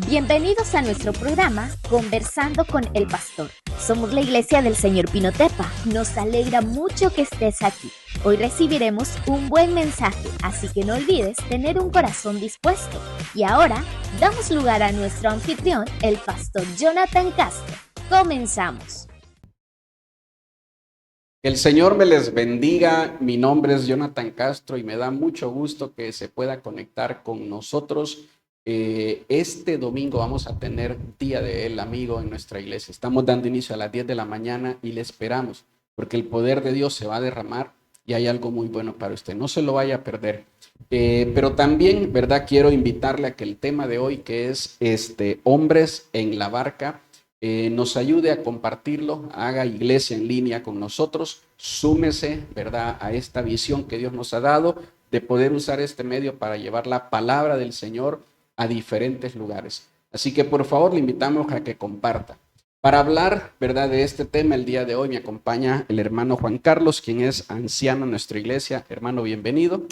Bienvenidos a nuestro programa Conversando con el Pastor. Somos la Iglesia del Señor Pinotepa. Nos alegra mucho que estés aquí. Hoy recibiremos un buen mensaje, así que no olvides tener un corazón dispuesto. Y ahora, damos lugar a nuestro anfitrión, el Pastor Jonathan Castro. Comenzamos. Que el Señor me les bendiga. Mi nombre es Jonathan Castro y me da mucho gusto que se pueda conectar con nosotros. Este domingo vamos a tener Día del Amigo en nuestra iglesia. Estamos dando inicio a las 10 de la mañana y le esperamos porque el poder de Dios se va a derramar y hay algo muy bueno para usted. No se lo vaya a perder. Pero también, ¿verdad? Quiero invitarle a que el tema de hoy, que es hombres en la barca, nos ayude a compartirlo, haga iglesia en línea con nosotros, súmese, ¿verdad?, a esta visión que Dios nos ha dado de poder usar este medio para llevar la palabra del Señor a diferentes lugares. Así que por favor le invitamos a que comparta. Para hablar, ¿verdad?, de este tema el día de hoy me acompaña el hermano Juan Carlos, quien es anciano en nuestra iglesia. Hermano, bienvenido.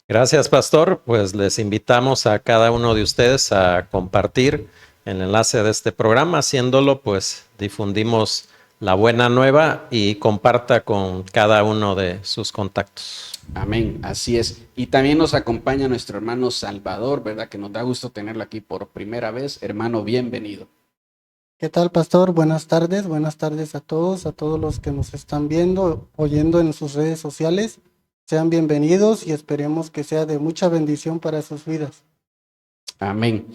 Gracias, pastor. Pues les invitamos a cada uno de ustedes a compartir el enlace de este programa. Haciéndolo, pues difundimos la buena nueva y comparta con cada uno de sus contactos. Amén, así es. Y también nos acompaña nuestro hermano Salvador, ¿verdad? Que nos da gusto tenerlo aquí por primera vez. Hermano, bienvenido. ¿Qué tal, pastor? Buenas tardes a todos los que nos están viendo, oyendo en sus redes sociales. Sean bienvenidos y esperemos que sea de mucha bendición para sus vidas. Amén.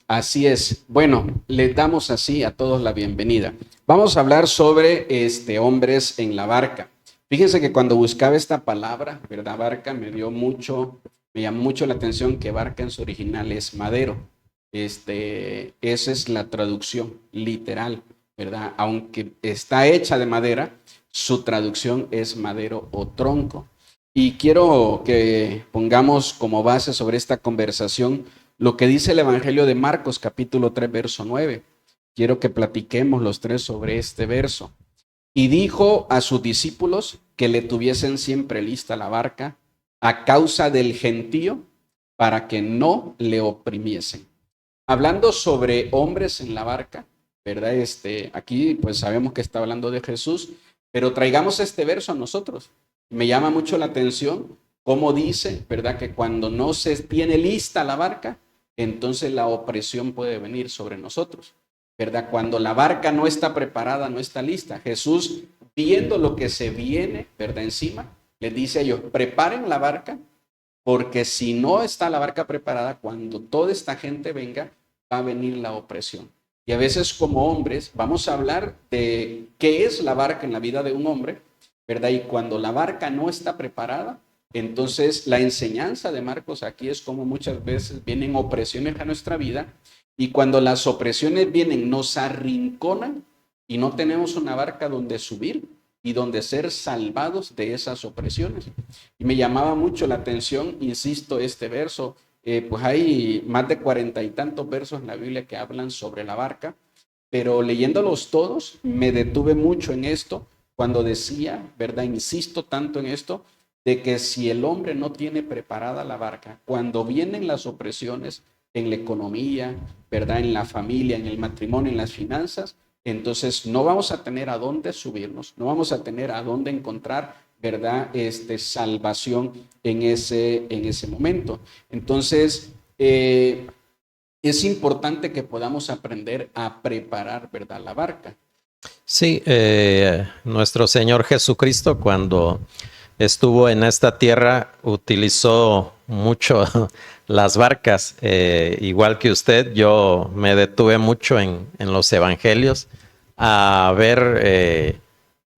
Así es. Bueno, les damos así a todos la bienvenida. Vamos a hablar sobre hombres en la barca. Fíjense que cuando buscaba esta palabra, ¿verdad? Barca, me llamó mucho la atención que barca en su original es madero. Esa es la traducción literal, ¿verdad? Aunque está hecha de madera, su traducción es madero o tronco. Y quiero que pongamos como base sobre esta conversación lo que dice el Evangelio de Marcos, capítulo 3, verso 9. Quiero que platiquemos los tres sobre este verso. Y dijo a sus discípulos que le tuviesen siempre lista la barca a causa del gentío para que no le oprimiesen. Hablando sobre hombres en la barca, ¿verdad? Aquí pues sabemos que está hablando de Jesús, pero traigamos este verso a nosotros. Me llama mucho la atención cómo dice, ¿verdad?, que cuando no se tiene lista la barca, entonces la opresión puede venir sobre nosotros, ¿verdad? Cuando la barca no está preparada, no está lista. Jesús, viendo lo que se viene, ¿verdad?, encima, les dice a ellos, preparen la barca, porque si no está la barca preparada, cuando toda esta gente venga, va a venir la opresión. Y a veces como hombres vamos a hablar de qué es la barca en la vida de un hombre, ¿verdad? Y cuando la barca no está preparada, entonces la enseñanza de Marcos aquí es como muchas veces vienen opresiones a nuestra vida y cuando las opresiones vienen nos arrinconan y no tenemos una barca donde subir y donde ser salvados de esas opresiones. Y me llamaba mucho la atención, insisto, este verso, pues hay más de 40 y tantos versos en la Biblia que hablan sobre la barca, pero leyéndolos todos me detuve mucho en esto cuando decía, ¿verdad? Insisto tanto en esto, de que si el hombre no tiene preparada la barca, cuando vienen las opresiones en la economía, ¿verdad?, en la familia, en el matrimonio, en las finanzas, entonces no vamos a tener a dónde subirnos, no vamos a tener a dónde encontrar, ¿verdad?, salvación en ese momento. Entonces, es importante que podamos aprender a preparar, ¿verdad?, la barca. Sí, nuestro Señor Jesucristo, cuando estuvo en esta tierra utilizó mucho las barcas. Igual que usted, yo me detuve mucho en los evangelios a ver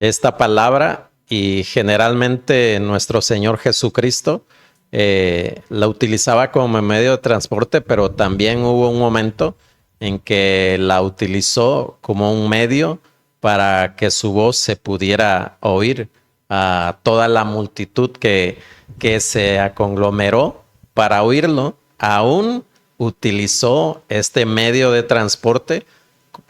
esta palabra, y generalmente nuestro Señor Jesucristo la utilizaba como medio de transporte, pero también hubo un momento en que la utilizó como un medio para que su voz se pudiera oír a toda la multitud que se conglomeró para oírlo. Aún utilizó este medio de transporte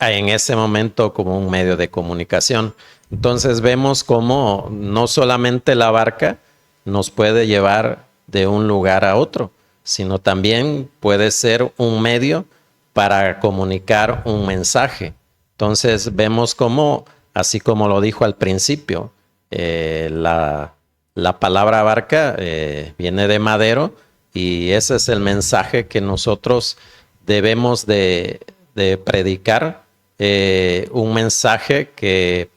en ese momento como un medio de comunicación. Entonces vemos cómo no solamente la barca nos puede llevar de un lugar a otro, sino también puede ser un medio para comunicar un mensaje. Entonces vemos cómo, así como lo dijo al principio, la palabra barca viene de madero, y ese es el mensaje que nosotros debemos de predicar, un mensaje que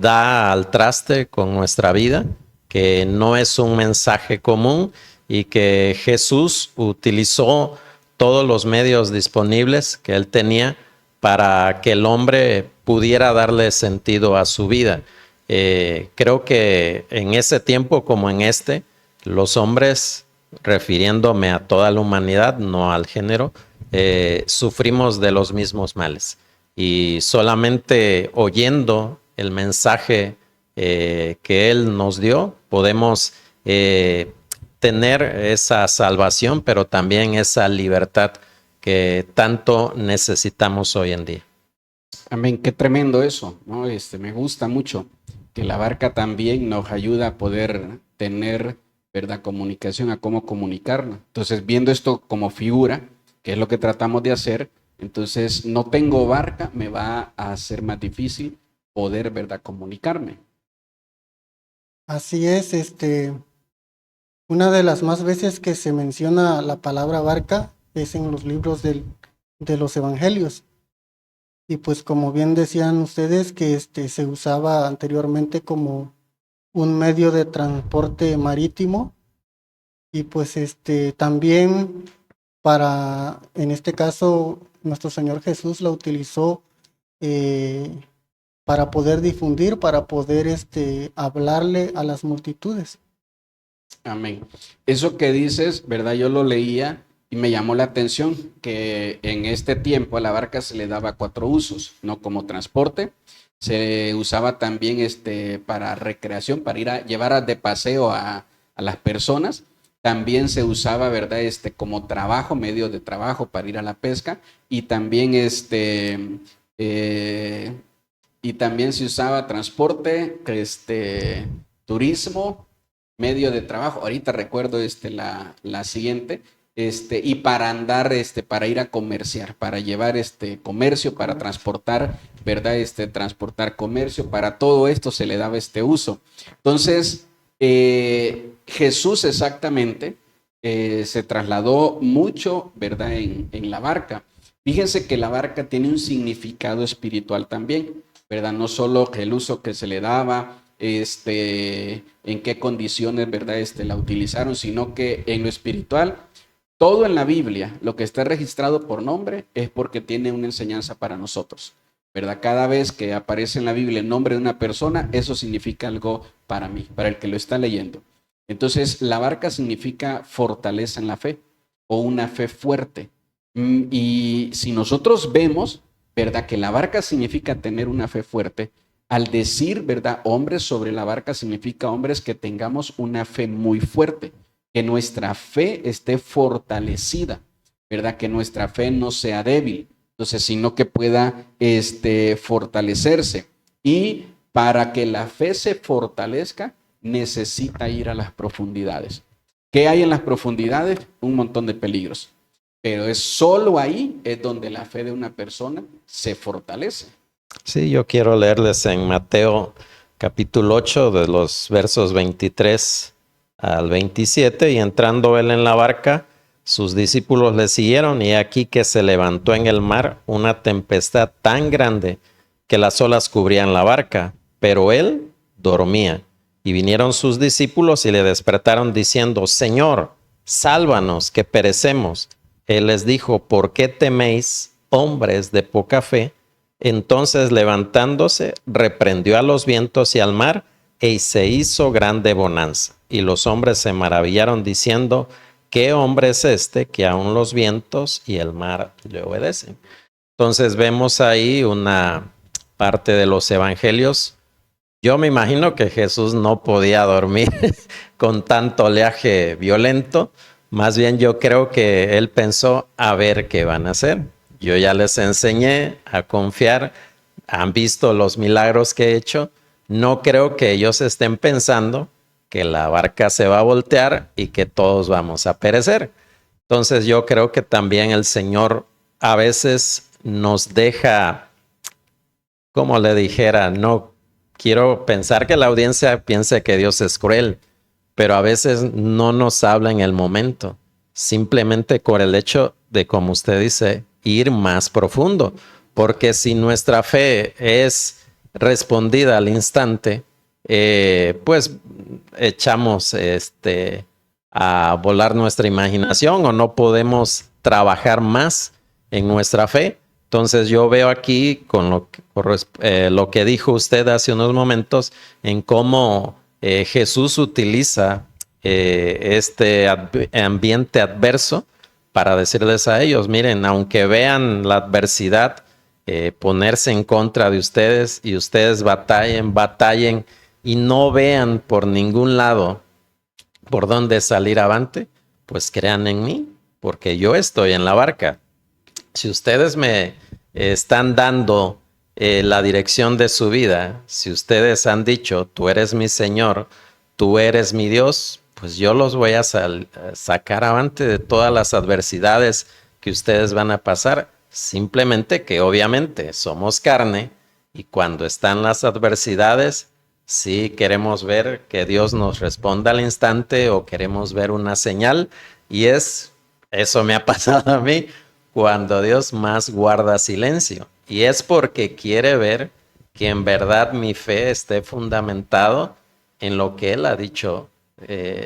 da al traste con nuestra vida, que no es un mensaje común, y que Jesús utilizó todos los medios disponibles que él tenía para que el hombre pudiera darle sentido a su vida. Creo que en ese tiempo como en este, los hombres, refiriéndome a toda la humanidad, no al género, sufrimos de los mismos males. Y solamente oyendo el mensaje que Él nos dio, podemos tener esa salvación, pero también esa libertad que tanto necesitamos hoy en día. Amén, qué tremendo eso, ¿no? Me gusta mucho que la barca también nos ayuda a poder tener, ¿verdad?, comunicación, a cómo comunicarnos. Entonces, viendo esto como figura, que es lo que tratamos de hacer, entonces no tengo barca, me va a hacer más difícil poder, ¿verdad?, comunicarme. Así es, una de las más veces que se menciona la palabra barca es en los libros de los evangelios. Y pues como bien decían ustedes que se usaba anteriormente como un medio de transporte marítimo, y pues también para, en este caso, nuestro Señor Jesús la utilizó para poder difundir, para poder hablarle a las multitudes. Amén. Eso que dices, ¿verdad? Yo lo leía y me llamó la atención que en este tiempo a la barca se le daba 4 usos, no como transporte. Se usaba también para recreación, para ir a llevar de paseo a las personas. También se usaba, ¿verdad?, como trabajo, medio de trabajo para ir a la pesca. Y también también se usaba transporte, turismo, medio de trabajo. Ahorita recuerdo la siguiente. Y para andar, para ir a comerciar, para llevar comercio, para transportar, ¿verdad? Transportar comercio, para todo esto se le daba uso. Entonces, Jesús exactamente se trasladó mucho, ¿verdad?, en la barca. Fíjense que la barca tiene un significado espiritual también, ¿verdad? No solo el uso que se le daba, en qué condiciones, ¿verdad?, la utilizaron, sino que en lo espiritual, todo en la Biblia, lo que está registrado por nombre es porque tiene una enseñanza para nosotros, ¿verdad? Cada vez que aparece en la Biblia el nombre de una persona, eso significa algo para mí, para el que lo está leyendo. Entonces, la barca significa fortaleza en la fe o una fe fuerte. Y si nosotros vemos, ¿verdad?, que la barca significa tener una fe fuerte, al decir, ¿verdad?, hombres sobre la barca significa hombres que tengamos una fe muy fuerte, que nuestra fe esté fortalecida, ¿verdad?, que nuestra fe no sea débil, entonces, sino que pueda fortalecerse. Y para que la fe se fortalezca, necesita ir a las profundidades. ¿Qué hay en las profundidades? Un montón de peligros. Pero es solo ahí es donde la fe de una persona se fortalece. Sí, yo quiero leerles en Mateo capítulo 8 de los versos 23 al 27, y entrando él en la barca, sus discípulos le siguieron, y aquí que se levantó en el mar una tempestad tan grande que las olas cubrían la barca, pero él dormía. Y vinieron sus discípulos y le despertaron diciendo: Señor, sálvanos, que perecemos. Él les dijo: ¿por qué teméis, hombres de poca fe? Entonces, levantándose, reprendió a los vientos y al mar, y se hizo grande bonanza. Y los hombres se maravillaron diciendo: ¿qué hombre es este que aun los vientos y el mar le obedecen? Entonces vemos ahí una parte de los evangelios. Yo me imagino que Jesús no podía dormir con tanto oleaje violento. Más bien yo creo que él pensó: a ver qué van a hacer. Yo ya les enseñé a confiar, han visto los milagros que he hecho. No creo que ellos estén pensando que la barca se va a voltear y que todos vamos a perecer. Entonces yo creo que también el Señor a veces nos deja, como le dijera, no quiero pensar que la audiencia piense que Dios es cruel, pero a veces no nos habla en el momento, simplemente por el hecho de, como usted dice, ir más profundo, porque si nuestra fe es respondida al instante, pues echamos a volar nuestra imaginación o no podemos trabajar más en nuestra fe. Entonces yo veo aquí con lo que dijo usted hace unos momentos en cómo Jesús utiliza este ambiente adverso para decirles a ellos: miren, aunque vean la adversidad ponerse en contra de ustedes y ustedes batallen y no vean por ningún lado por dónde salir avante, pues crean en mí, porque yo estoy en la barca. Si ustedes me están dando la dirección de su vida, si ustedes han dicho: tú eres mi Señor, tú eres mi Dios, pues yo los voy a sacar avante de todas las adversidades que ustedes van a pasar. Simplemente que obviamente somos carne y cuando están las adversidades, sí queremos ver que Dios nos responda al instante o queremos ver una señal, y eso me ha pasado a mí cuando Dios más guarda silencio, y es porque quiere ver que en verdad mi fe esté fundamentado en lo que Él ha dicho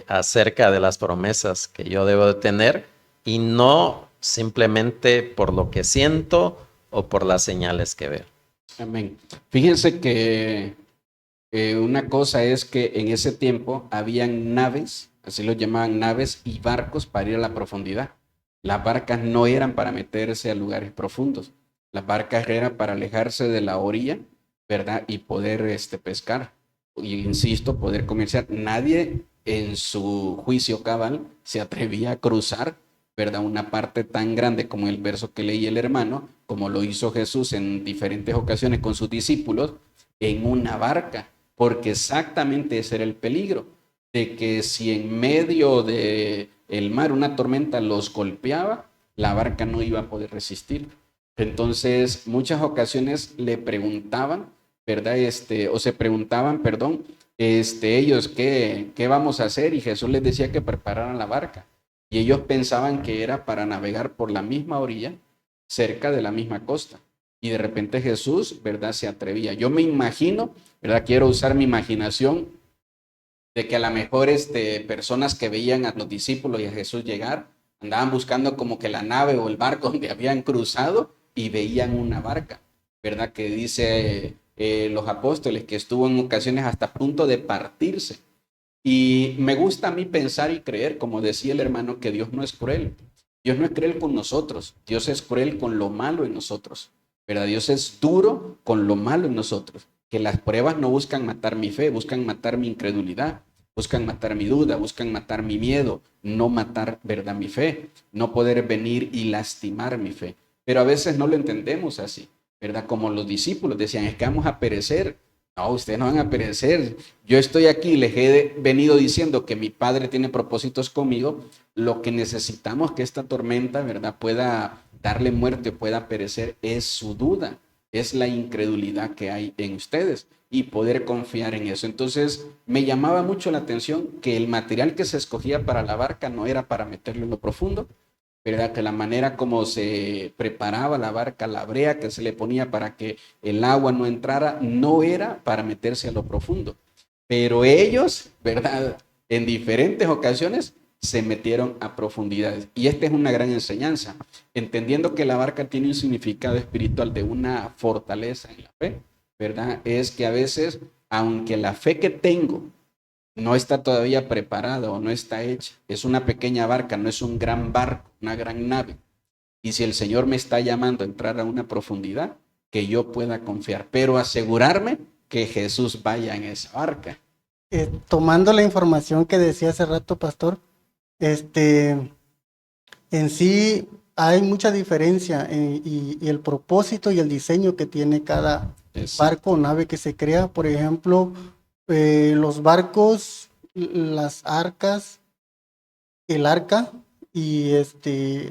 acerca de las promesas que yo debo de tener, y no simplemente por lo que siento o por las señales que veo. Amén. Fíjense que una cosa es que en ese tiempo habían naves, así lo llamaban, naves y barcos para ir a la profundidad. Las barcas no eran para meterse a lugares profundos. Las barcas eran para alejarse de la orilla, ¿verdad? Y poder pescar. Y insisto, poder comerciar. Nadie en su juicio cabal se atrevía a cruzar, ¿verdad? Una parte tan grande como el verso que leí el hermano, como lo hizo Jesús en diferentes ocasiones con sus discípulos, en una barca, porque exactamente ese era el peligro, de que si en medio de el mar una tormenta los golpeaba, la barca no iba a poder resistir. Entonces, muchas ocasiones le preguntaban, ¿verdad? O se preguntaban, perdón, ellos, ¿qué vamos a hacer? Y Jesús les decía que prepararan la barca. Y ellos pensaban que era para navegar por la misma orilla, cerca de la misma costa. Y de repente Jesús, ¿verdad?, se atrevía. Yo me imagino, ¿verdad?, quiero usar mi imaginación, de que a lo mejor personas que veían a los discípulos y a Jesús llegar, andaban buscando como que la nave o el barco donde habían cruzado y veían una barca, ¿verdad?, que dice los apóstoles que estuvo en ocasiones hasta a punto de partirse. Y me gusta a mí pensar y creer, como decía el hermano, que Dios no es cruel. Dios no es cruel con nosotros. Dios es cruel con lo malo en nosotros, ¿verdad? Dios es duro con lo malo en nosotros. Que las pruebas no buscan matar mi fe, buscan matar mi incredulidad, buscan matar mi duda, buscan matar mi miedo, no matar, ¿verdad?, mi fe, no poder venir y lastimar mi fe. Pero a veces no lo entendemos así, ¿verdad? Como los discípulos decían: es que vamos a perecer. No, ustedes no van a perecer. Yo estoy aquí, les he venido diciendo que mi Padre tiene propósitos conmigo. Lo que necesitamos que esta tormenta, ¿verdad?, pueda darle muerte o pueda perecer es su duda, es la incredulidad que hay en ustedes y poder confiar en eso. Entonces me llamaba mucho la atención que el material que se escogía para la barca no era para meterlo en lo profundo, ¿verdad? Que la manera como se preparaba la barca, la brea que se le ponía para que el agua no entrara, no era para meterse a lo profundo. pero ellos, ¿verdad? En diferentes ocasiones se metieron a profundidades. Y esta es una gran enseñanza, entendiendo que la barca tiene un significado espiritual de una fortaleza en la fe, ¿verdad? Es que a veces, aunque la fe que tengo no está todavía preparada o no está hecha, es una pequeña barca, no es un gran barco, una gran nave. Y si el Señor me está llamando a entrar a una profundidad, que yo pueda confiar, pero asegurarme que Jesús vaya en esa barca. Tomando la información que decía hace rato, pastor, en sí hay mucha diferencia y el propósito y el diseño que tiene cada barco o nave que se crea. Por ejemplo, los barcos, las arcas, el arca y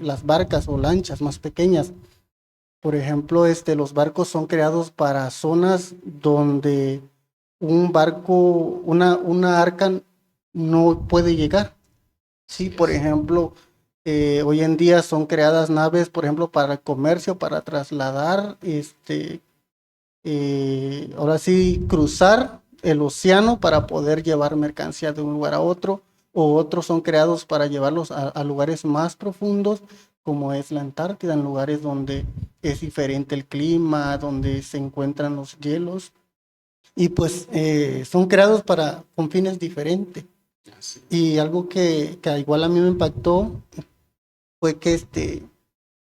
las barcas o lanchas más pequeñas. Por ejemplo, los barcos son creados para zonas donde un barco, una arca no puede llegar. Sí, por ejemplo, hoy en día son creadas naves, por ejemplo, para el comercio, para trasladar, ahora sí, cruzar el océano para poder llevar mercancía de un lugar a otro, o otros son creados para llevarlos a lugares más profundos, como es la Antártida, en lugares donde es diferente el clima, donde se encuentran los hielos, y pues son creados con fines diferentes. Y algo que igual a mí me impactó fue que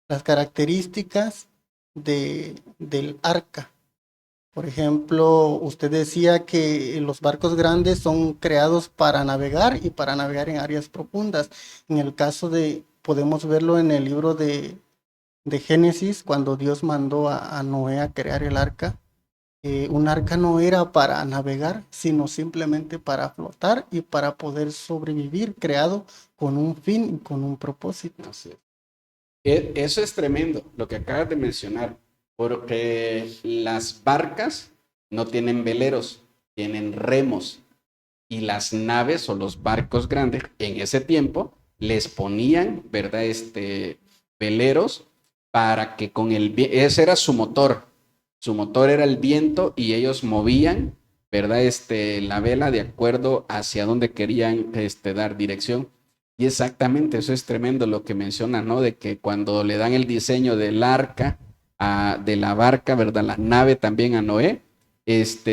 las características del arca. Por ejemplo, usted decía que los barcos grandes son creados para navegar y para navegar en áreas profundas. En el caso podemos verlo en el libro de Génesis, cuando Dios mandó a Noé a crear el arca. Un arca no era para navegar, sino simplemente para flotar y para poder sobrevivir, creado con un fin y con un propósito. Así es. Eso es tremendo, lo que acabas de mencionar, porque las barcas no tienen veleros, tienen remos, y las naves o los barcos grandes en ese tiempo les ponían, ¿verdad? Veleros para que con ese era su motor. Su motor era el viento y ellos movían, ¿verdad? La vela de acuerdo hacia donde querían dar dirección. Y exactamente, eso es tremendo lo que menciona, ¿no? De que cuando le dan el diseño del arca, de la barca, ¿verdad? La nave también a Noé,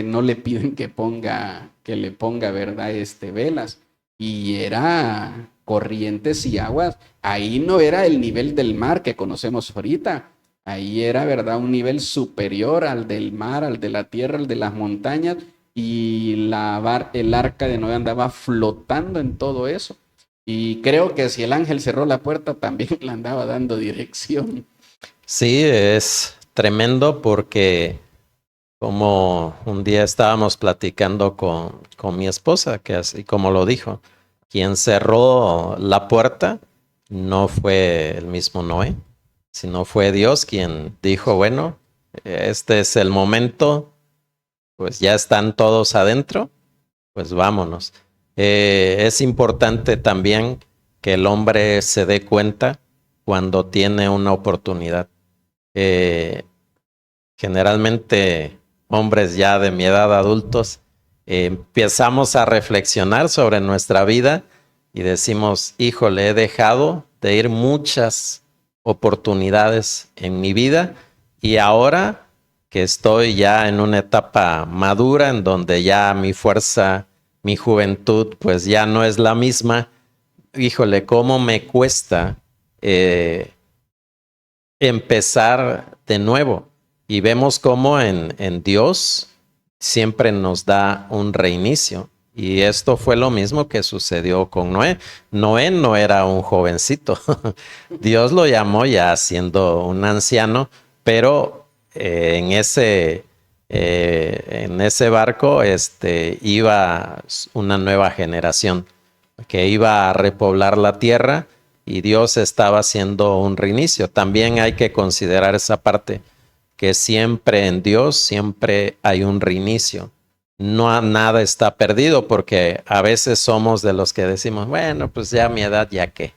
no le piden que le ponga, ¿verdad? Velas. Y era corrientes y aguas. Ahí no era el nivel del mar que conocemos ahorita. Ahí era, ¿verdad? Un nivel superior al del mar, al de la tierra, al de las montañas, y el arca de Noé andaba flotando en todo eso. Y creo que si el ángel cerró la puerta, también le andaba dando dirección. Sí, es tremendo porque como un día estábamos platicando con mi esposa, que así como lo dijo, quien cerró la puerta no fue el mismo Noé, sino fue Dios quien dijo, bueno, este es el momento, pues ya están todos adentro, pues vámonos. Es importante también que el hombre se dé cuenta cuando tiene una oportunidad. Generalmente hombres ya de mi edad, adultos, empezamos a reflexionar sobre nuestra vida y decimos, híjole, he dejado de ir muchas oportunidades en mi vida y ahora que estoy ya en una etapa madura en donde ya mi fuerza, mi juventud pues ya no es la misma, híjole, cómo me cuesta empezar de nuevo. Y vemos cómo en Dios siempre nos da un reinicio. Y esto fue lo mismo que sucedió con Noé. Noé no era un jovencito. Dios lo llamó ya siendo un anciano, pero en ese barco iba una nueva generación que iba a repoblar la tierra y Dios estaba haciendo un reinicio. También hay que considerar esa parte, que siempre en Dios siempre hay un reinicio. No nada está perdido, porque a veces somos de los que decimos, bueno, pues ya a mi edad, ya que,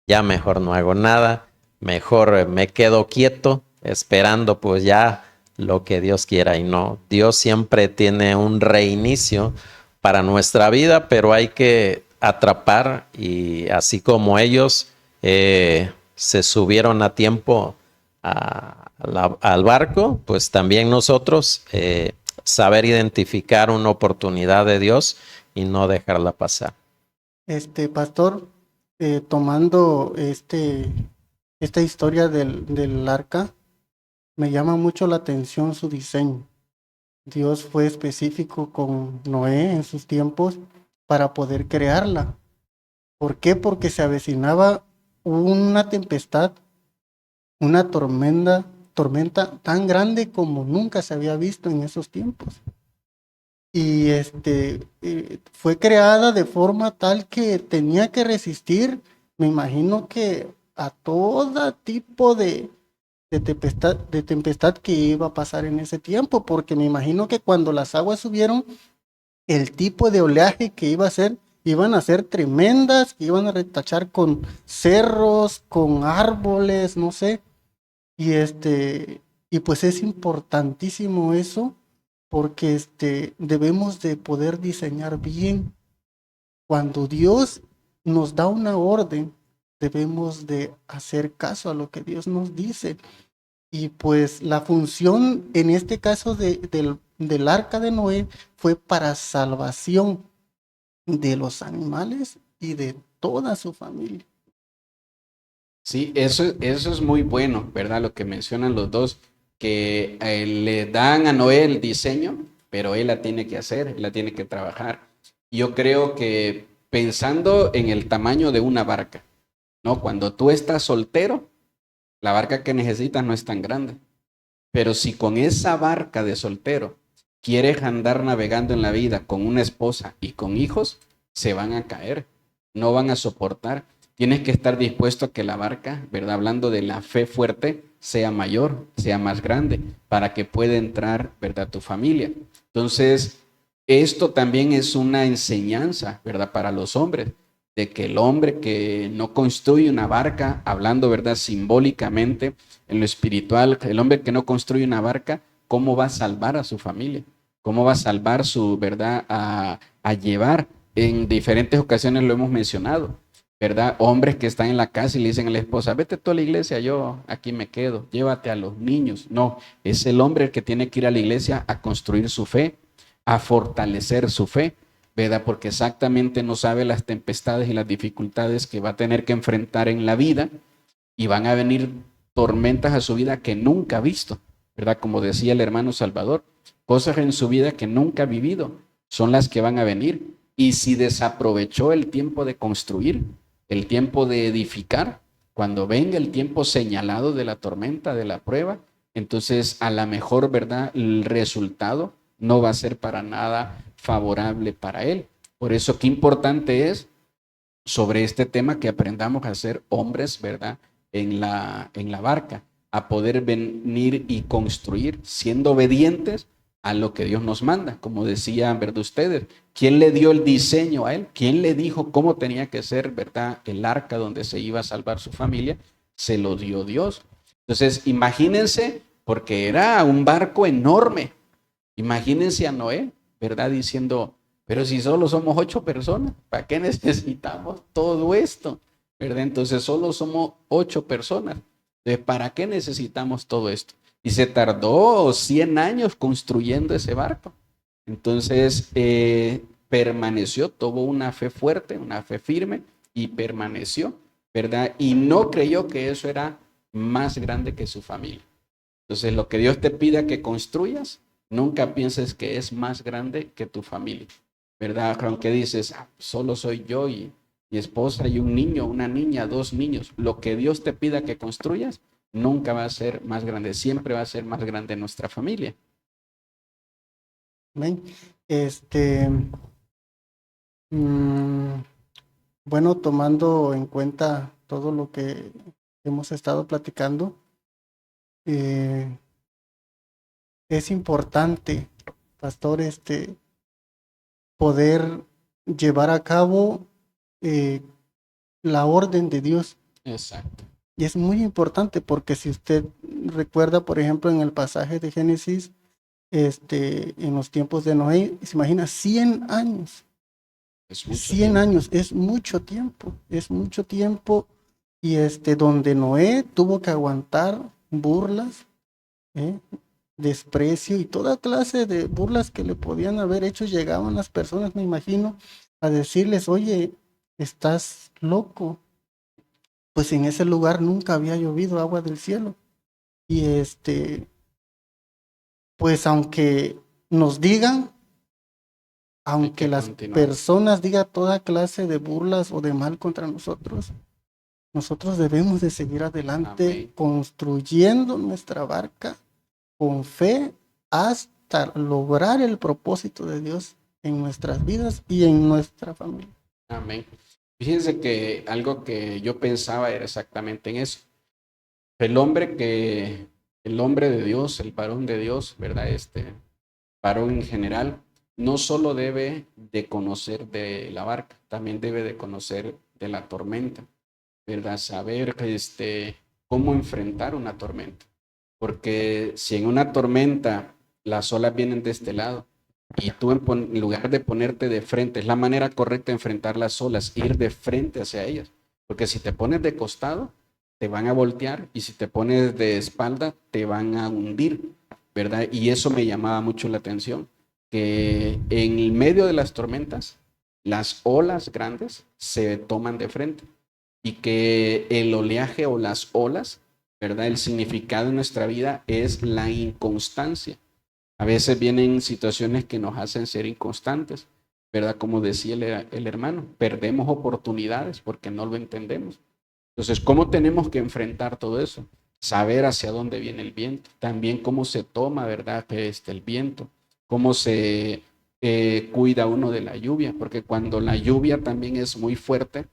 ya mejor no hago nada, mejor me quedo quieto, esperando pues ya lo que Dios quiera. Y no, Dios siempre tiene un reinicio, para nuestra vida, pero hay que atrapar, y así como ellos se subieron a tiempo al barco, pues también nosotros saber identificar una oportunidad de Dios y no dejarla pasar. Pastor, tomando esta historia del arca, me llama mucho la atención su diseño. Dios fue específico con Noé en sus tiempos para poder crearla. ¿Por qué? Porque se avecinaba una tempestad, una tormenta tan grande como nunca se había visto en esos tiempos. Y fue creada de forma tal que tenía que resistir, me imagino que a todo tipo de tempestad que iba a pasar en ese tiempo, porque me imagino que cuando las aguas subieron, el tipo de oleaje que iban a ser tremendas, que iban a retachar con cerros, con árboles, no sé. Y pues es importantísimo eso, porque debemos de poder diseñar bien. Cuando Dios nos da una orden, debemos de hacer caso a lo que Dios nos dice. Y pues la función en este caso del arca de Noé fue para salvación de los animales y de toda su familia. Sí, eso es muy bueno, ¿verdad? Lo que mencionan los dos, que le dan a Noé el diseño, pero él la tiene que hacer, él la tiene que trabajar. Yo creo que pensando en el tamaño de una barca, ¿no? Cuando tú estás soltero, la barca que necesitas no es tan grande. Pero si con esa barca de soltero quieres andar navegando en la vida con una esposa y con hijos, se van a caer, no van a soportar. Tienes que estar dispuesto a que la barca, ¿verdad? Hablando de la fe fuerte, sea mayor, sea más grande, para que pueda entrar, ¿verdad? Tu familia. Entonces, esto también es una enseñanza, ¿verdad? Para los hombres, de que el hombre que no construye una barca, hablando, ¿verdad? Simbólicamente, en lo espiritual, el hombre que no construye una barca, ¿cómo va a salvar a su familia? ¿Cómo va a salvar su, ¿verdad? A llevar, en diferentes ocasiones lo hemos mencionado, ¿verdad? Hombres que están en la casa y le dicen a la esposa, vete tú a la iglesia, yo aquí me quedo, llévate a los niños. No, es el hombre el que tiene que ir a la iglesia a construir su fe, a fortalecer su fe, ¿verdad? Porque exactamente no sabe las tempestades y las dificultades que va a tener que enfrentar en la vida, y van a venir tormentas a su vida que nunca ha visto, ¿verdad? Como decía el hermano Salvador, cosas en su vida que nunca ha vivido son las que van a venir. Y si desaprovechó el tiempo de construir, el tiempo de edificar, cuando venga el tiempo señalado de la tormenta, de la prueba, entonces a la mejor, ¿verdad? El resultado no va a ser para nada favorable para él. Por eso qué importante es sobre este tema que aprendamos a ser hombres, ¿verdad? En la barca, a poder venir y construir siendo obedientes a lo que Dios nos manda. Como decían, ¿verdad? Ustedes, ¿quién le dio el diseño a él? ¿Quién le dijo cómo tenía que ser, ¿verdad? El arca donde se iba a salvar su familia? Se lo dio Dios. Entonces, imagínense, porque era un barco enorme. Imagínense a Noé, ¿verdad? Diciendo, pero si solo somos 8 personas, ¿para qué necesitamos todo esto? ¿Verdad? Entonces solo somos 8 personas. Entonces, ¿para qué necesitamos todo esto? Y se tardó 100 años construyendo ese barco. Entonces permaneció, tuvo una fe fuerte, una fe firme, y permaneció, ¿verdad? Y no creyó que eso era más grande que su familia. Entonces lo que Dios te pida que construyas, nunca pienses que es más grande que tu familia, ¿verdad? Aunque dices, solo soy yo y mi esposa y un niño, una niña, 2 niños. Lo que Dios te pida que construyas, nunca va a ser más grande, siempre va a ser más grande nuestra familia. Amén. Bueno, tomando en cuenta todo lo que hemos estado platicando, es importante, pastor, poder llevar a cabo la orden de Dios. Exacto. Y es muy importante porque si usted recuerda, por ejemplo, en el pasaje de Génesis, en los tiempos de Noé. Se imagina 100 años. Es mucho 100 tiempo. años es mucho tiempo. Y donde Noé tuvo que aguantar burlas, ¿eh? Desprecio y toda clase de burlas que le podían haber hecho. Llegaban las personas, me imagino, a decirles, oye, estás loco. Pues en ese lugar nunca había llovido agua del cielo. Y pues aunque nos digan, Hay aunque que las continuar. personas digan toda clase de burlas o de mal contra nosotros, nosotros debemos de seguir adelante Amén. construyendo nuestra barca con fe hasta lograr el propósito de Dios en nuestras vidas y en nuestra familia. Amén. Fíjense que algo que yo pensaba era exactamente en eso. El hombre de Dios, el varón de Dios, ¿verdad? Varón en general, no solo debe de conocer de la barca, también debe de conocer de la tormenta, ¿verdad? Saber cómo enfrentar una tormenta. Porque si en una tormenta las olas vienen de este lado y tú en lugar de ponerte de frente, es la manera correcta de enfrentar las olas, ir de frente hacia ellas. Porque si te pones de costado, te van a voltear y si te pones de espalda, te van a hundir, ¿verdad? Y eso me llamaba mucho la atención, que en el medio de las tormentas, las olas grandes se toman de frente y que el oleaje o las olas, ¿verdad? El significado en nuestra vida es la inconstancia. A veces vienen situaciones que nos hacen ser inconstantes, ¿verdad? Como decía el hermano, perdemos oportunidades porque no lo entendemos. Entonces, ¿cómo tenemos que enfrentar todo eso? Saber hacia dónde viene el viento, también cómo se toma, ¿verdad? El viento, cómo se cuida uno de la lluvia, porque cuando la lluvia también es muy fuerte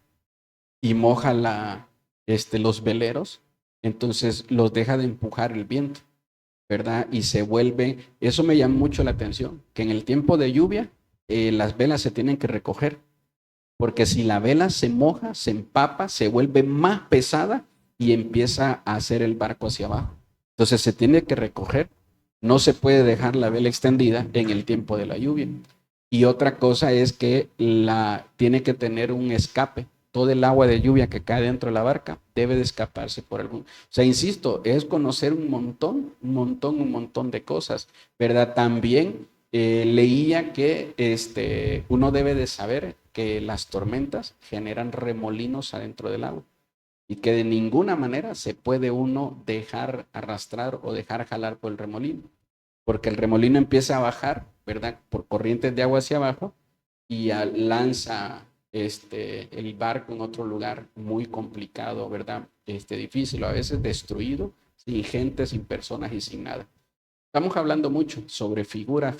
y moja los veleros, entonces los deja de empujar el viento, ¿verdad? Y se vuelve, eso me llama mucho la atención, que en el tiempo de lluvia las velas se tienen que recoger, porque si la vela se moja, se empapa, se vuelve más pesada y empieza a hacer el barco hacia abajo. Entonces se tiene que recoger, no se puede dejar la vela extendida en el tiempo de la lluvia. Y otra cosa es que tiene que tener un escape. Todo el agua de lluvia que cae dentro de la barca debe de escaparse por algún. O sea, insisto, es conocer un montón de cosas, ¿verdad? También leía que uno debe de saber que las tormentas generan remolinos adentro del agua y que de ninguna manera se puede uno dejar arrastrar o dejar jalar por el remolino, porque el remolino empieza a bajar, ¿verdad? Por corrientes de agua hacia abajo y lanza el barco en otro lugar muy complicado, ¿verdad? Difícil, a veces destruido, sin gente, sin personas y sin nada. Estamos hablando mucho sobre figuras,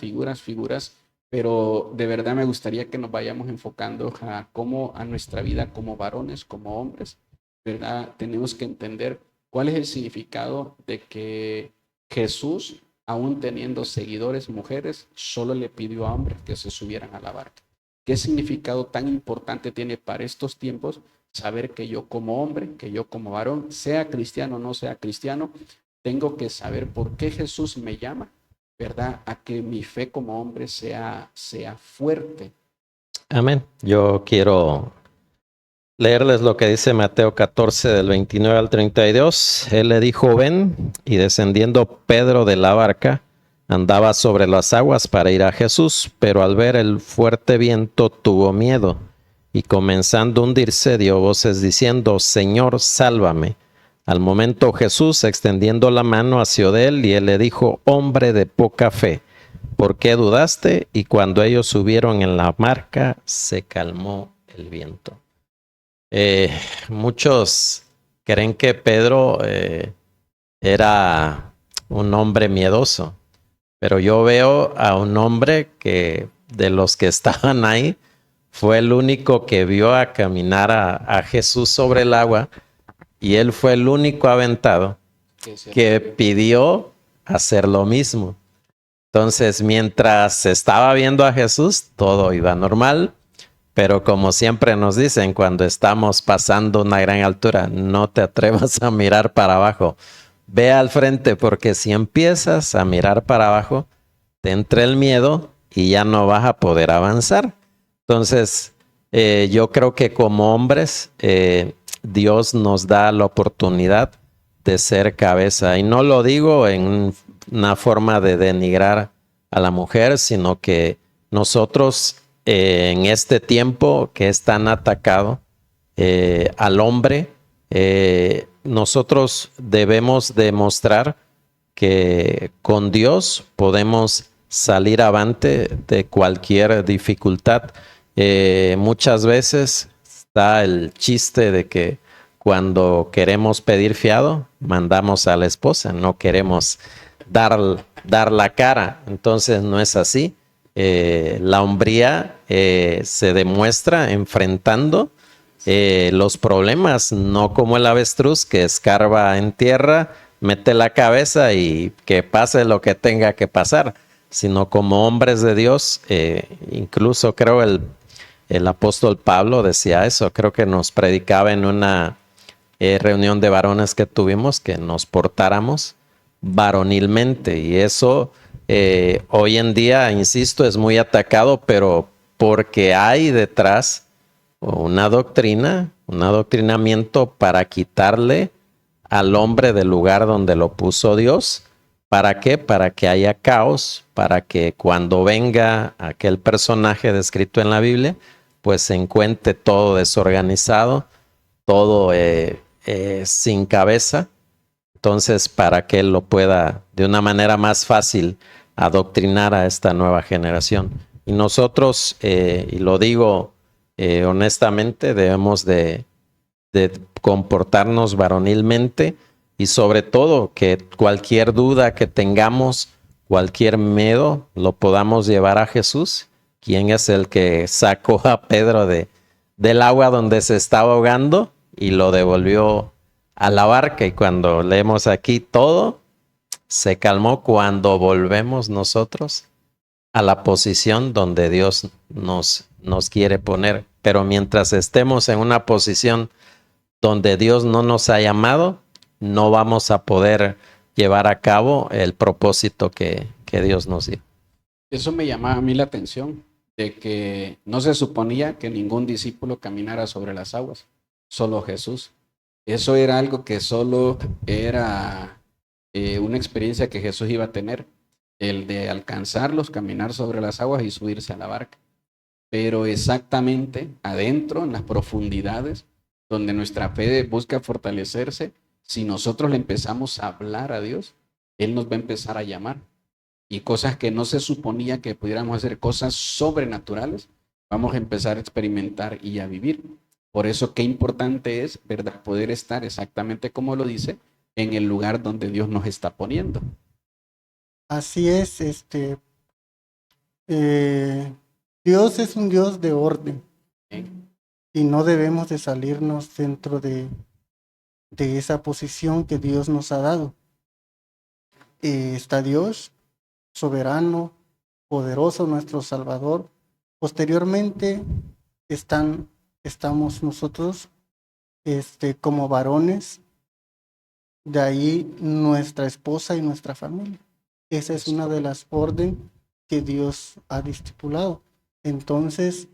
pero de verdad me gustaría que nos vayamos enfocando a cómo a nuestra vida como varones, como hombres, ¿verdad? Tenemos que entender cuál es el significado de que Jesús, aún teniendo seguidores mujeres, solo le pidió a hombres que se subieran a la barca. ¿Qué significado tan importante tiene para estos tiempos saber que yo como hombre, que yo como varón, sea cristiano o no sea cristiano, tengo que saber por qué Jesús me llama, ¿verdad? A que mi fe como hombre sea fuerte. Amén. Yo quiero leerles lo que dice Mateo 14 del 29 al 32. Él le dijo, ven, y descendiendo Pedro de la barca, andaba sobre las aguas para ir a Jesús, pero al ver el fuerte viento tuvo miedo, y comenzando a hundirse dio voces diciendo, Señor, sálvame. Al momento Jesús, extendiendo la mano, asió de él, y él le dijo, hombre de poca fe, ¿por qué dudaste? Y cuando ellos subieron en la barca, se calmó el viento. Muchos creen que Pedro era un hombre miedoso, pero yo veo a un hombre que de los que estaban ahí fue el único que vio a caminar a Jesús sobre el agua y él fue el único aventado que pidió hacer lo mismo. Entonces, mientras estaba viendo a Jesús, todo iba normal. Pero como siempre nos dicen, cuando estamos pasando una gran altura, no te atrevas a mirar para abajo. Ve al frente, porque si empiezas a mirar para abajo, te entre el miedo y ya no vas a poder avanzar. Entonces, yo creo que como hombres, Dios nos da la oportunidad de ser cabeza. Y no lo digo en una forma de denigrar a la mujer, sino que nosotros en este tiempo que es tan atacado al hombre, nosotros debemos demostrar que con Dios podemos salir avante de cualquier dificultad. Muchas veces está el chiste de que cuando queremos pedir fiado, mandamos a la esposa, no queremos dar la cara. Entonces no es así. La hombría se demuestra enfrentando los problemas, no como el avestruz que escarba en tierra, mete la cabeza y que pase lo que tenga que pasar, sino como hombres de Dios. Incluso creo el apóstol Pablo decía eso, creo que nos predicaba en una reunión de varones que tuvimos, que nos portáramos varonilmente, y eso hoy en día, insisto, es muy atacado, pero porque hay detrás una doctrina, un adoctrinamiento para quitarle al hombre del lugar donde lo puso Dios. ¿Para qué? Para que haya caos, para que cuando venga aquel personaje descrito en la Biblia, pues se encuentre todo desorganizado, todo sin cabeza. Entonces, para que él lo pueda de una manera más fácil adoctrinar a esta nueva generación. Y nosotros, y lo digo honestamente, debemos de comportarnos varonilmente, y sobre todo que cualquier duda que tengamos, cualquier miedo, lo podamos llevar a Jesús, quien es el que sacó a Pedro del agua donde se estaba ahogando y lo devolvió a la barca. Y cuando leemos aquí, todo se calmó cuando volvemos nosotros a la posición donde Dios nos quiere poner. Pero mientras estemos en una posición donde Dios no nos ha llamado, no vamos a poder llevar a cabo el propósito que Dios nos dio. Eso me llamaba a mí la atención, de que no se suponía que ningún discípulo caminara sobre las aguas, solo Jesús. Eso era algo que solo era una experiencia que Jesús iba a tener, el de alcanzarlos, caminar sobre las aguas y subirse a la barca. Pero exactamente adentro, en las profundidades, donde nuestra fe busca fortalecerse, si nosotros le empezamos a hablar a Dios, Él nos va a empezar a llamar. Y cosas que no se suponía que pudiéramos hacer, cosas sobrenaturales, vamos a empezar a experimentar y a vivir. Por eso qué importante es, ¿verdad?, poder estar exactamente como lo dice, en el lugar donde Dios nos está poniendo. Así es, Dios es un Dios de orden y no debemos de salirnos dentro de esa posición que Dios nos ha dado. Está Dios, soberano, poderoso, nuestro Salvador. Posteriormente estamos nosotros como varones, de ahí nuestra esposa y nuestra familia. Esa es una de las órdenes que Dios ha estipulado. Entonces,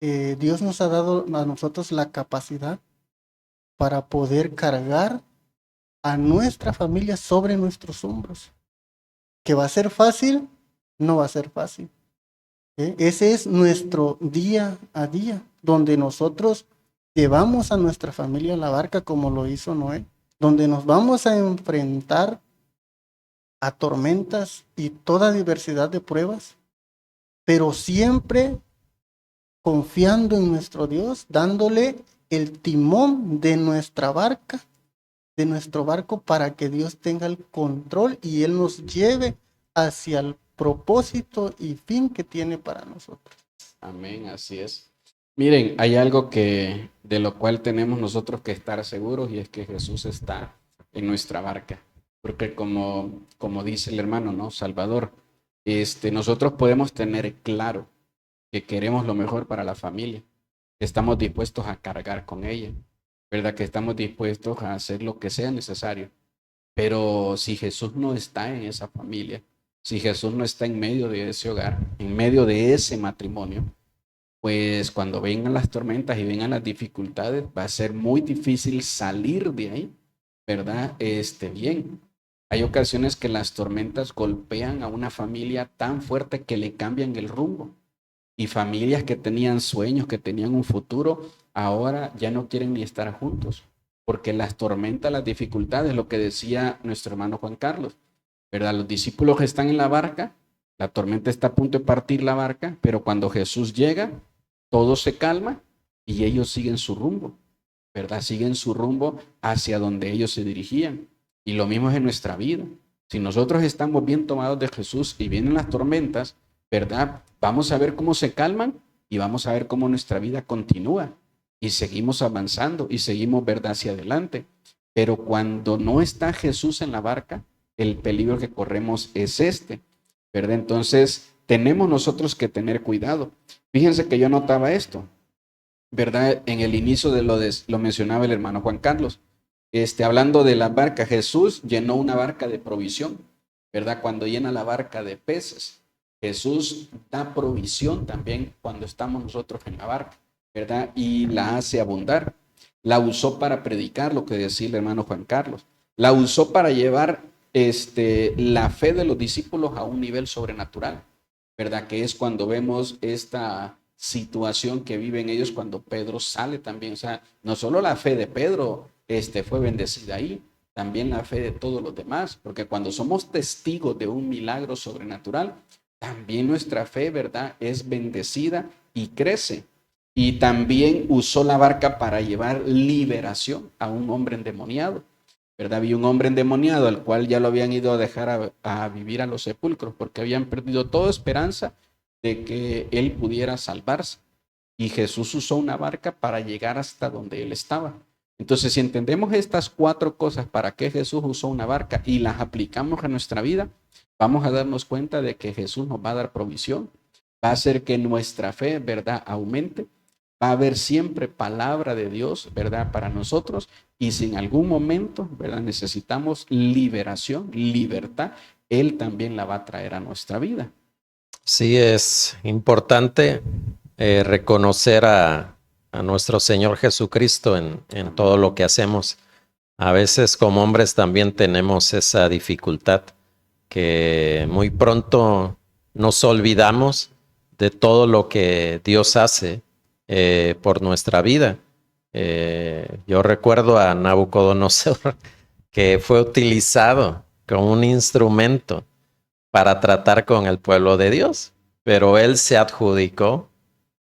Dios nos ha dado a nosotros la capacidad para poder cargar a nuestra familia sobre nuestros hombros. ¿Que va a ser fácil? No va a ser fácil. Ese es nuestro día a día, donde nosotros llevamos a nuestra familia a la barca como lo hizo Noé, donde nos vamos a enfrentar a tormentas y toda diversidad de pruebas, pero siempre confiando en nuestro Dios, dándole el timón de nuestra barca, de nuestro barco, para que Dios tenga el control y Él nos lleve hacia el propósito y fin que tiene para nosotros. Amén, así es. Miren, hay algo de lo cual tenemos nosotros que estar seguros, y es que Jesús está en nuestra barca. Porque como dice el hermano, ¿no?, Salvador, nosotros podemos tener claro que queremos lo mejor para la familia, que estamos dispuestos a cargar con ella, ¿verdad?, que estamos dispuestos a hacer lo que sea necesario. Pero si Jesús no está en esa familia, Si Jesús no está en medio de ese hogar, en medio de ese matrimonio, pues cuando vengan las tormentas y vengan las dificultades, va a ser muy difícil salir de ahí, ¿verdad? Bien. Hay ocasiones que las tormentas golpean a una familia tan fuerte que le cambian el rumbo. Y familias que tenían sueños, que tenían un futuro, ahora ya no quieren ni estar juntos, porque las tormentas, las dificultades, lo que decía nuestro hermano Juan Carlos, ¿verdad? Los discípulos están en la barca, la tormenta está a punto de partir la barca, pero cuando Jesús llega, todo se calma y ellos siguen su rumbo, ¿verdad? Siguen su rumbo hacia donde ellos se dirigían. Y lo mismo es en nuestra vida. Si nosotros estamos bien tomados de Jesús y vienen las tormentas, ¿verdad? Vamos a ver cómo se calman y vamos a ver cómo nuestra vida continúa y seguimos avanzando y seguimos, ¿verdad?, hacia adelante. Pero cuando no está Jesús en la barca, el peligro que corremos es ¿verdad? Entonces, tenemos nosotros que tener cuidado. Fíjense que yo notaba esto, ¿verdad? En el inicio lo mencionaba el hermano Juan Carlos. Hablando de la barca, Jesús llenó una barca de provisión, ¿verdad? Cuando llena la barca de peces. Jesús da provisión también cuando estamos nosotros en la barca, ¿verdad? Y la hace abundar. La usó para predicar, lo que decía el hermano Juan Carlos. La usó para llevar la fe de los discípulos a un nivel sobrenatural, ¿verdad? Que es cuando vemos esta situación que viven ellos cuando Pedro sale también. O sea, no solo la fe de Pedro fue bendecida ahí, también la fe de todos los demás, porque cuando somos testigos de un milagro sobrenatural, también nuestra fe, ¿verdad?, es bendecida y crece. Y también usó la barca para llevar liberación a un hombre endemoniado, ¿verdad? Había un hombre endemoniado al cual ya lo habían ido a dejar a vivir a los sepulcros porque habían perdido toda esperanza de que él pudiera salvarse. Y Jesús usó una barca para llegar hasta donde él estaba. Entonces, si entendemos estas 4 cosas, para qué Jesús usó una barca y las aplicamos a nuestra vida, vamos a darnos cuenta de que Jesús nos va a dar provisión, va a hacer que nuestra fe, ¿verdad?, aumente, va a haber siempre palabra de Dios, ¿verdad?, para nosotros, y si en algún momento, ¿verdad?, necesitamos liberación, libertad, Él también la va a traer a nuestra vida. Sí, es importante reconocer a nuestro Señor Jesucristo en todo lo que hacemos. A veces como hombres también tenemos esa dificultad que muy pronto nos olvidamos de todo lo que Dios hace por nuestra vida. Yo recuerdo a Nabucodonosor que fue utilizado como un instrumento para tratar con el pueblo de Dios, pero él se adjudicó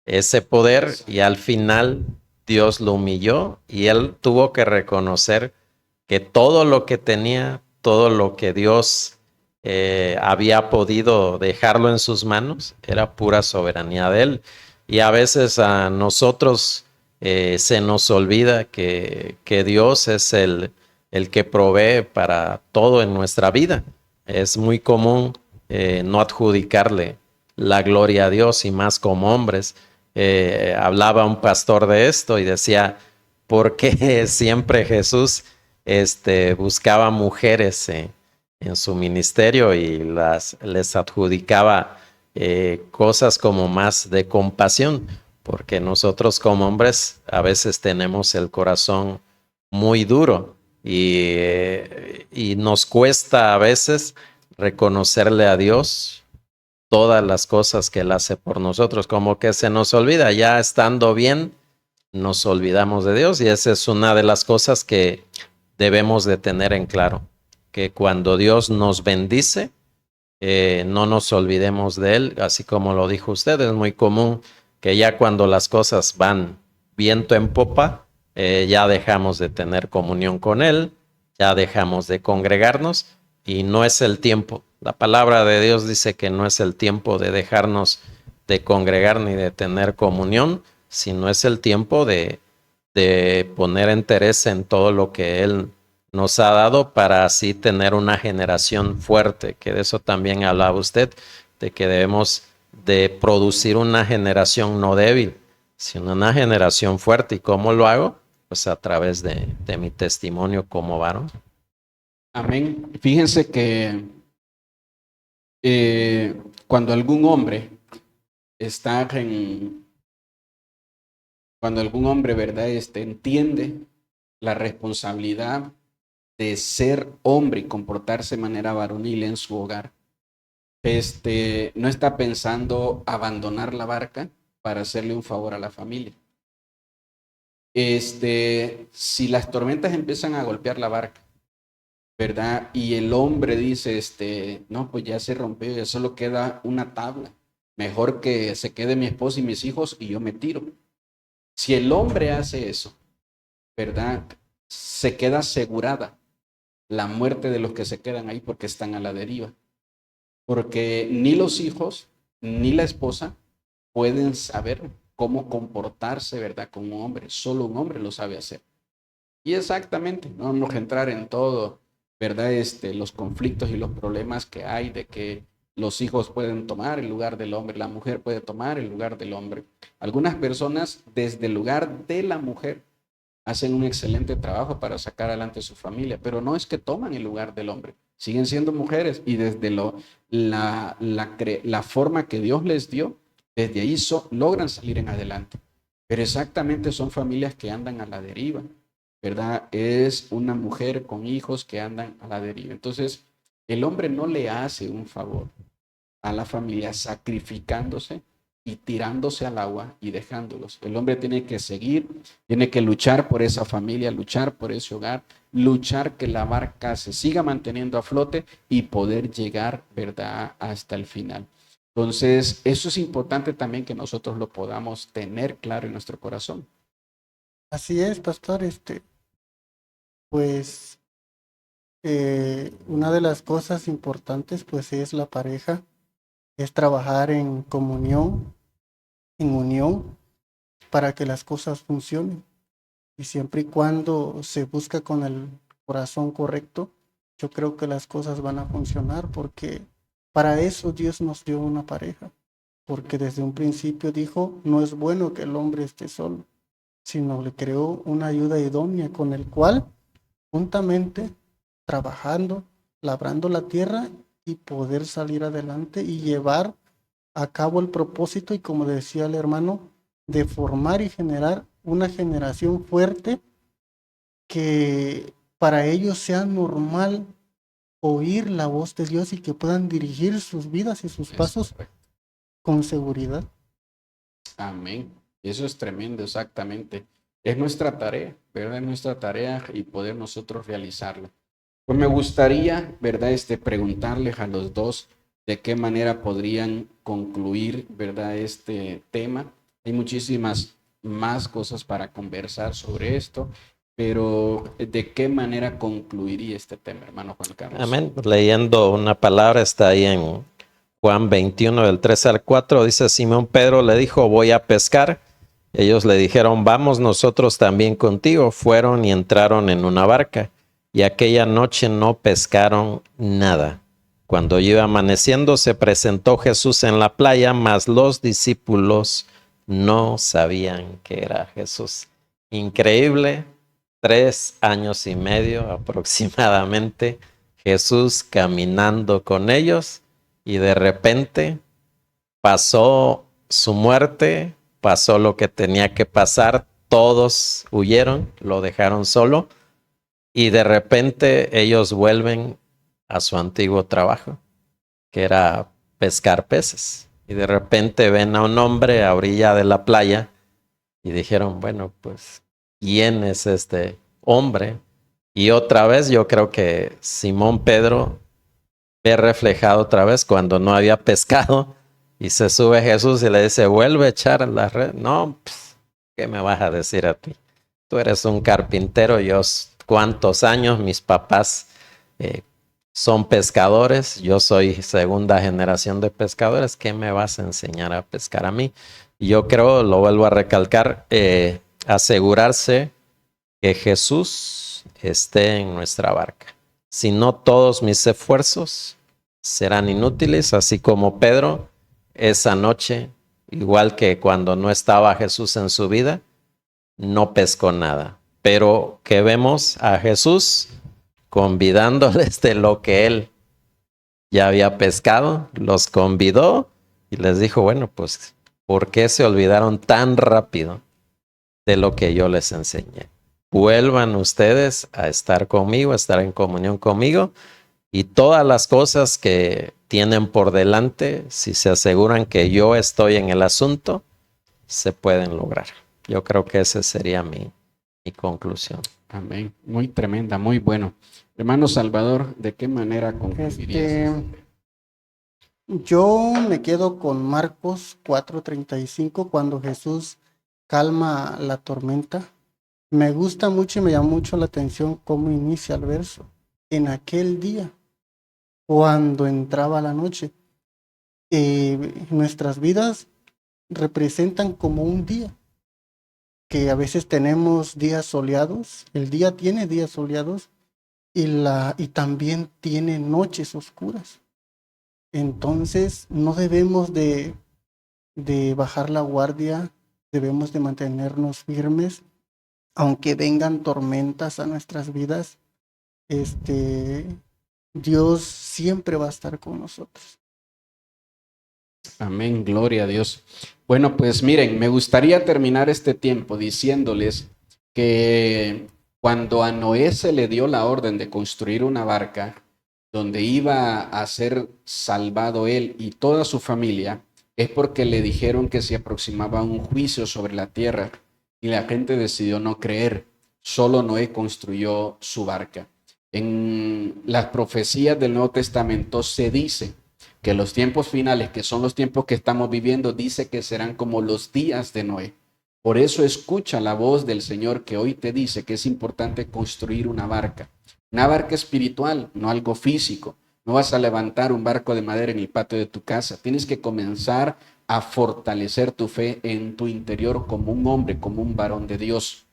ese poder y al final Dios lo humilló y él tuvo que reconocer que todo lo que tenía, todo lo que Dios había podido dejarlo en sus manos, era pura soberanía de él. Y a veces a nosotros se nos olvida que Dios es el que provee para todo en nuestra vida. Es muy común no adjudicarle la gloria a Dios y más como hombres. Hablaba un pastor de esto y decía, ¿por qué siempre Jesús buscaba mujeres en su ministerio y les adjudicaba cosas como más de compasión? Porque nosotros como hombres a veces tenemos el corazón muy duro y nos cuesta a veces reconocerle a Dios todas las cosas que Él hace por nosotros, como que se nos olvida, ya estando bien, nos olvidamos de Dios y esa es una de las cosas que debemos de tener en claro, que cuando Dios nos bendice, no nos olvidemos de Él, así como lo dijo usted, es muy común que ya cuando las cosas van viento en popa, ya dejamos de tener comunión con Él, ya dejamos de congregarnos y no es el tiempo. La palabra de Dios dice que no es el tiempo de dejarnos de congregar ni de tener comunión, sino es el tiempo de poner interés en todo lo que Él nos ha dado para así tener una generación fuerte, que de eso también hablaba usted, de que debemos de producir una generación no débil, sino una generación fuerte. ¿Y cómo lo hago? Pues a través de mi testimonio como varón. Amén. Fíjense que Cuando algún hombre está en, cuando algún hombre, ¿verdad? Entiende la responsabilidad de ser hombre y comportarse de manera varonil en su hogar, no está pensando abandonar la barca para hacerle un favor a la familia. Si las tormentas empiezan a golpear la barca, ¿verdad? Y el hombre dice, no, pues ya se rompió, ya solo queda una tabla. Mejor que se quede mi esposa y mis hijos y yo me tiro. Si el hombre hace eso, ¿verdad? Se queda asegurada la muerte de los que se quedan ahí porque están a la deriva. Porque ni los hijos ni la esposa pueden saber cómo comportarse, ¿verdad? Como un hombre. Solo un hombre lo sabe hacer. Y exactamente, no vamos a entrar en todo, ¿verdad? Los conflictos y los problemas que hay de que los hijos pueden tomar el lugar del hombre, la mujer puede tomar el lugar del hombre. Algunas personas desde el lugar de la mujer hacen un excelente trabajo para sacar adelante su familia, pero no es que toman el lugar del hombre, siguen siendo mujeres y desde la forma que Dios les dio, desde ahí logran salir en adelante. Pero exactamente son familias que andan a la deriva, ¿verdad? Es una mujer con hijos que andan a la deriva. Entonces, el hombre no le hace un favor a la familia sacrificándose y tirándose al agua y dejándolos. El hombre tiene que seguir, tiene que luchar por esa familia, luchar por ese hogar, luchar que la barca se siga manteniendo a flote y poder llegar, ¿verdad?, hasta el final. Entonces, eso es importante también que nosotros lo podamos tener claro en nuestro corazón. Así es, pastor. Pues una de las cosas importantes pues es la pareja, es trabajar en comunión, en unión, para que las cosas funcionen. Y siempre y cuando se busca con el corazón correcto, yo creo que las cosas van a funcionar, porque para eso Dios nos dio una pareja, porque desde un principio dijo, no es bueno que el hombre esté solo, sino le creó una ayuda idónea con el cual juntamente trabajando, labrando la tierra y poder salir adelante y llevar a cabo el propósito y, como decía el hermano, de formar y generar una generación fuerte que para ellos sea normal oír la voz de Dios y que puedan dirigir sus vidas y sus pasos con seguridad. Amén. Eso es tremendo, exactamente. Es nuestra tarea, ¿verdad? Es nuestra tarea y poder nosotros realizarla. Pues me gustaría, ¿verdad? Preguntarles a los dos de qué manera podrían concluir, ¿verdad?, este tema. Hay muchísimas más cosas para conversar sobre esto, pero ¿de qué manera concluiría este tema, hermano Juan Carlos? Amén. Leyendo una palabra, está ahí en Juan 21, del 3 al 4, dice: Simón Pedro le dijo, voy a pescar. Ellos le dijeron, vamos nosotros también contigo. Fueron y entraron en una barca, y aquella noche no pescaron nada. Cuando iba amaneciendo, se presentó Jesús en la playa, mas los discípulos no sabían que era Jesús. Increíble, 3 años y medio aproximadamente, Jesús caminando con ellos, y de repente pasó su muerte, pasó lo que tenía que pasar, todos huyeron, lo dejaron solo, y de repente ellos vuelven a su antiguo trabajo, que era pescar peces. Y de repente ven a un hombre a orilla de la playa y dijeron, bueno, pues, ¿quién es este hombre? Y otra vez yo creo que Simón Pedro ve reflejado otra vez cuando no había pescado, y se sube Jesús y le dice, vuelve a echar la red. No, pues, ¿qué me vas a decir a ti? Tú eres un carpintero, yo cuántos años, mis papás son pescadores, yo soy segunda generación de pescadores, ¿qué me vas a enseñar a pescar a mí? Yo creo, lo vuelvo a recalcar, asegurarse que Jesús esté en nuestra barca. Si no, todos mis esfuerzos serán inútiles, así como Pedro esa noche, igual que cuando no estaba Jesús en su vida, no pescó nada. Pero que vemos a Jesús convidándoles de lo que Él ya había pescado, los convidó y les dijo, bueno, pues, ¿por qué se olvidaron tan rápido de lo que yo les enseñé? Vuelvan ustedes a estar conmigo, a estar en comunión conmigo, y todas las cosas que tienen por delante, si se aseguran que yo estoy en el asunto, se pueden lograr. Yo creo que esa sería mi conclusión. Amén. Muy tremenda, muy bueno. Hermano Salvador, ¿de qué manera concluirías? Yo me quedo con Marcos 4:35, cuando Jesús calma la tormenta. Me gusta mucho y me llama mucho la atención cómo inicia el verso. En aquel día, cuando entraba la noche, nuestras vidas representan como un día, que a veces tenemos días soleados, el día tiene días soleados y también tiene noches oscuras. Entonces no debemos de bajar la guardia, debemos de mantenernos firmes, aunque vengan tormentas a nuestras vidas. Dios siempre va a estar con nosotros. Amén, gloria a Dios. Bueno, pues miren, me gustaría terminar este tiempo diciéndoles que cuando a Noé se le dio la orden de construir una barca donde iba a ser salvado él y toda su familia, es porque le dijeron que se aproximaba un juicio sobre la tierra y la gente decidió no creer. Solo Noé construyó su barca. En las profecías del Nuevo Testamento se dice que los tiempos finales, que son los tiempos que estamos viviendo, dice que serán como los días de Noé. Por eso escucha la voz del Señor que hoy te dice que es importante construir una barca espiritual, no algo físico. No vas a levantar un barco de madera en el patio de tu casa. Tienes que comenzar a fortalecer tu fe en tu interior como un hombre, como un varón de Dios.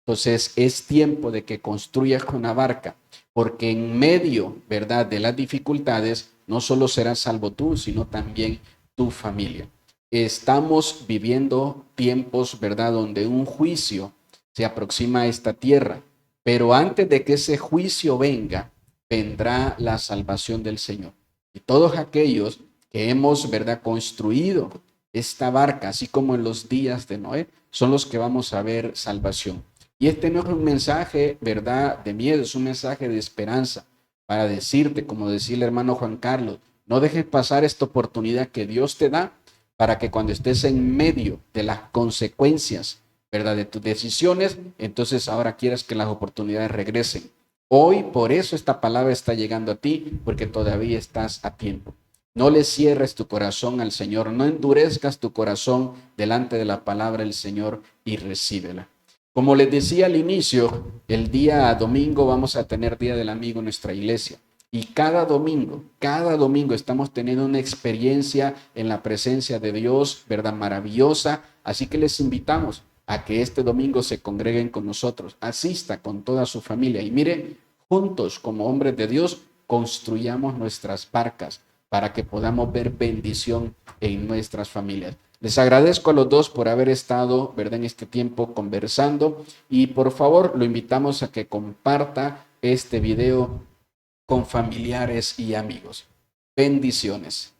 Entonces es tiempo de que construyas una barca, porque en medio, ¿verdad?, de las dificultades, no solo serás salvo tú, sino también tu familia. Estamos viviendo tiempos, ¿verdad?, donde un juicio se aproxima a esta tierra, pero antes de que ese juicio venga, vendrá la salvación del Señor. Y todos aquellos que hemos, ¿verdad?, construido esta barca, así como en los días de Noé, son los que vamos a ver salvación. Y este no es un mensaje, ¿verdad?, de miedo, es un mensaje de esperanza para decirte, como decía el hermano Juan Carlos, no dejes pasar esta oportunidad que Dios te da para que cuando estés en medio de las consecuencias, ¿verdad?, de tus decisiones, entonces ahora quieras que las oportunidades regresen. Hoy, por eso esta palabra está llegando a ti, porque todavía estás a tiempo. No le cierres tu corazón al Señor, no endurezcas tu corazón delante de la palabra del Señor y recíbela. Como les decía al inicio, el día domingo vamos a tener Día del Amigo en nuestra iglesia. Y cada domingo estamos teniendo una experiencia en la presencia de Dios, ¿verdad?, maravillosa. Así que les invitamos a que este domingo se congreguen con nosotros, asista con toda su familia y mire, juntos como hombres de Dios, construyamos nuestras barcas para que podamos ver bendición en nuestras familias. Les agradezco a los dos por haber estado, ¿verdad?, en este tiempo conversando y por favor lo invitamos a que comparta este video con familiares y amigos. Bendiciones.